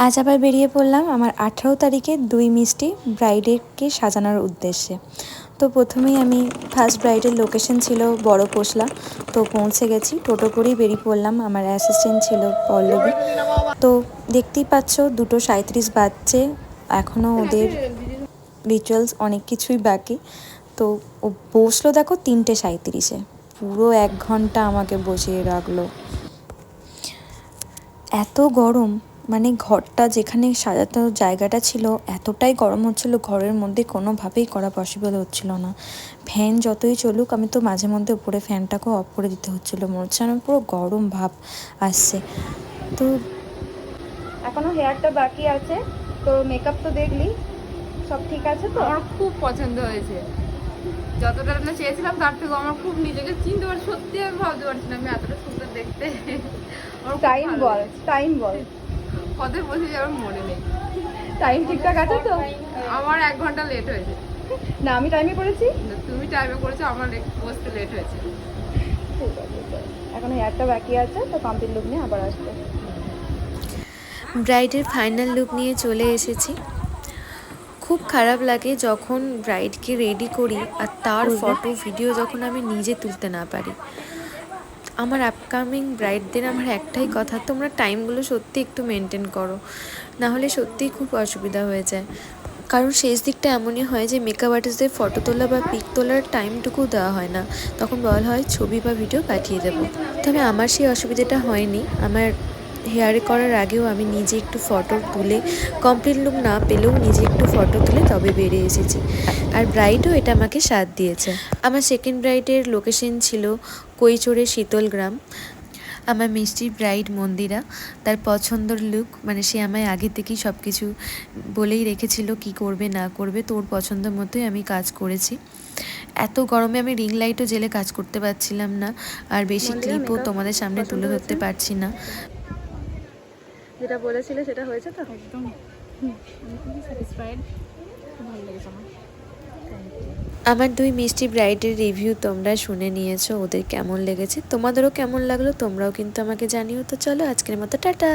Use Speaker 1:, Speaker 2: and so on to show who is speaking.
Speaker 1: আজ আবার বেরিয়ে পড়লাম আমার 18 তারিখে 2 মিষ্টি ব্রাইডকে সাজানোর উদ্দেশ্যে। তো প্রথমেই আমি ফার্স্ট ব্রাইডের লোকেশন ছিল বড় পোশলা, তো পৌঁছে গেছি। টোটো করেই বেরিয়ে পড়লাম, আমার অ্যাসিস্ট্যান্ট ছিল পল্লবী। তো দেখতেই পাচ্ছ 2:37 বাজছে, এখনও ওদের রিচুয়ালস অনেক কিছুই বাকি। তো ও বসলো দেখো 3:37, পুরো 1 ঘন্টা আমাকে বসিয়ে রাখলো। এত গরম, মানে ঘরটা যেখানে সাজাতে জায়গাটা ছিল এতটাই গরম হচ্ছিল, ঘরের মধ্যে কোনোভাবেই করা পসিবল হচ্ছিল না। ফ্যান যতই চলুক, আমি তো মাঝে মধ্যে উপরে ফ্যানটাকেও অফ করে দিতে হচ্ছিলো, মনে হচ্ছে আমার পুরো গরম ভাব আসছে। তো
Speaker 2: এখনো হেয়ারটা বাকি আছে, তো মেকআপ তো দেখলি সব ঠিক আছে তো?
Speaker 3: আমার খুব পছন্দ হয়েছে, যতটা না চেয়েছিলাম তার থেকে আমার খুব নিজেকে চিনতে পারছি। সত্যি আমি ভাবতে পারছি না আমি এতটা সুন্দর দেখতে।
Speaker 2: টাইম বল, টাইম বল,
Speaker 3: কত বসে আমার মনে নেই।
Speaker 2: টাইম ঠিকঠাক আছে তো?
Speaker 3: আমার 1 ঘন্টা লেট হয়েছে।
Speaker 2: না, আমি টাইমে করেছি।
Speaker 3: তুমি টাইমে করেছো, আমার বসতে লেট হয়েছে।
Speaker 2: ঠিক আছে, এখন হেয়ারটা বাকি আছে, তো কমপ্লিট লুক নিয়ে আবার আসবে।
Speaker 1: ব্রাইডের ফাইনাল লুক নিয়ে চলে এসেছি। খুব খারাপ লাগে যখন ব্রাইডকে রেডি করি আর তার ফটো ভিডিও যখন আমি নিজে তুলতে না পারি। আমার আপকামিং ব্রাইডদের আমার একটাই কথা, তোমরা টাইমগুলো সত্যি একটু মেনটেন করো, নাহলে সত্যিই খুব অসুবিধা হয়ে যায়। কারণ শেষ দিকটা এমনই হয় যে মেকআপ আর্টিস্টদের ফটো তোলা বা পিক তোলার টাইমটুকু দেওয়া হয় না, তখন বলা হয় ছবি বা ভিডিও পাঠিয়ে দেবো। তবে আমার সেই অসুবিধাটা হয়নি। আমার হেয়ারে করার আগেও আমি নিজে একটু ফটো তুলে, কমপ্লিট লুক না পেলেও নিজে একটু ফটো তুলে তবে বেরিয়ে এসেছি। আর ব্রাইডও এটা আমাকে সাথ দিয়েছে। আমার সেকেন্ড ব্রাইডের লোকেশন ছিল কৈচোরের শীতলগ্রাম। আমার মিষ্টির ব্রাইড মন্দিরা, তার পছন্দর লুক, মানে সে আমায় আগে থেকেই সব কিছু বলেই রেখেছিল কি করবে না করবে, তোর পছন্দ মতোই আমি কাজ করেছি। এত গরমে আমি রিং লাইটও জেলে কাজ করতে পারছিলাম না, আর বেশি ক্লিপও তোমাদের সামনে তুলে ধরতে পারছি না।
Speaker 2: যেটা বলেছিলে সেটা হয়েছে তো?
Speaker 3: একদম খুবই স্যাটিসফাইড, ভালো লেগেছে আমার।
Speaker 1: আমার 2 মিষ্টি ব্রাইডের রিভিউ তোমরা শুনে নিয়েছো, ওদের কেমন লেগেছে, তোমাদেরও কেমন লাগলো তোমরাও কিন্তু আমাকে জানিও। তো চলো আজকের মতো টাটা।